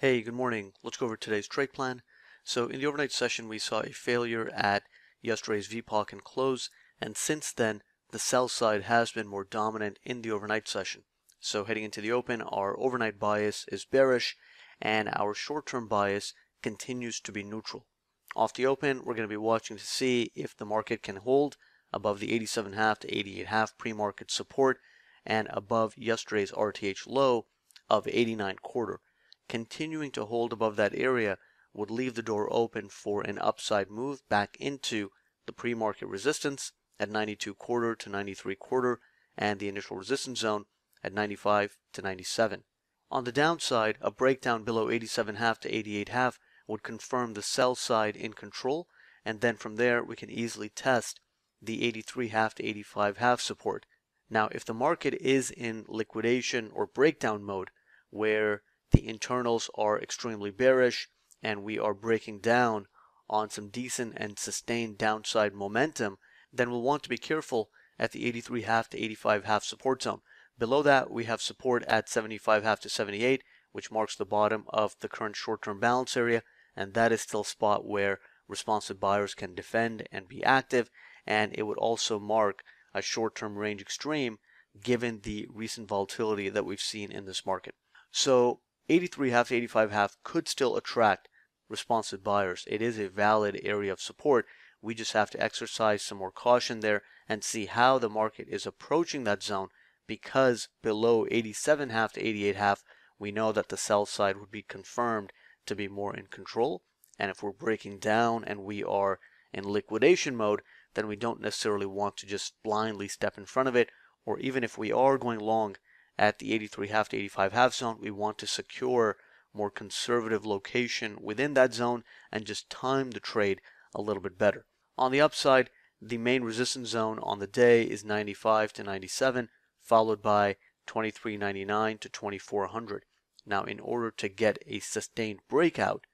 Hey, good morning. Let's go over today's trade plan. So in the overnight session, we saw a failure at yesterday's VPOC and close, and since then, the sell side has been more dominant in the overnight session. So heading into the open, our overnight bias is bearish, and our short-term bias continues to be neutral. Off the open, we're going to be watching to see if the market can hold above the 87.5 to 88.5 pre-market support and above yesterday's RTH low of 89.25. Continuing to hold above that area would leave the door open for an upside move back into the pre-market resistance at 92.25 to 93.25 and the initial resistance zone at 95 to 97. On the downside, a breakdown below 87.5 to 88.5 would confirm the sell side in control, and then from there we can easily test the 83.5 to 85.5 support. Now, if the market is in liquidation or breakdown mode where the internals are extremely bearish and we are breaking down on some decent and sustained downside momentum, then we'll want to be careful at the 83.5 to 85.5 support zone. Below that, we have support at 75.5 to 78, which marks the bottom of the current short-term balance area, and that is still a spot where responsive buyers can defend and be active, and it would also mark a short-term range extreme given the recent volatility that we've seen in this market. So 83.5 to 85.5 could still attract responsive buyers. It is a valid area of support. We just have to exercise some more caution there and see how the market is approaching that zone, because below 87.5 to 88.5 we know that the sell side would be confirmed to be more in control, and if we're breaking down and we are in liquidation mode, then we don't necessarily want to just blindly step in front of it, or even if we are going long at the 83.5 to 85.5 zone, we want to secure more conservative location within that zone and just time the trade a little bit better. On the upside, the main resistance zone on the day is 95 to 97, followed by 23.99 to 2400. Now, in order to get a sustained breakout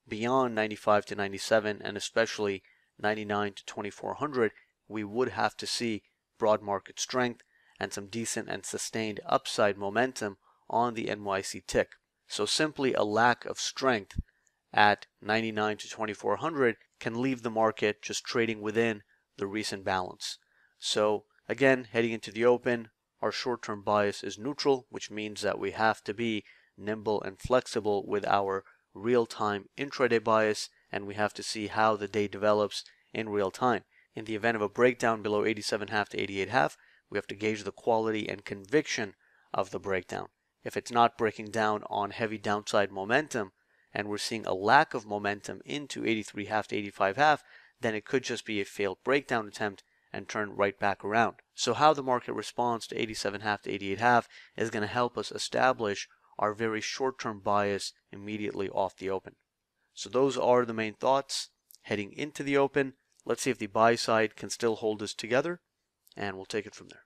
beyond 95 to 97 and especially 99 to 2400, we would have to see broad market strength and some decent and sustained upside momentum on the NYC tick. So simply a lack of strength at 99 to 2400 can leave the market just trading within the recent balance. So again, heading into the open, our short-term bias is neutral, which means that we have to be nimble and flexible with our real-time intraday bias, and we have to see how the day develops in real time. In the event of a breakdown below 87.5 to 88.5, we have to gauge the quality and conviction of the breakdown. If it's not breaking down on heavy downside momentum and we're seeing a lack of momentum into 83.5 to 85.5, then it could just be a failed breakdown attempt and turn right back around. So how the market responds to 87.5 to 88.5 is going to help us establish our very short-term bias immediately off the open. So those are the main thoughts heading into the open. Let's see if the buy side can still hold us together, and we'll take it from there.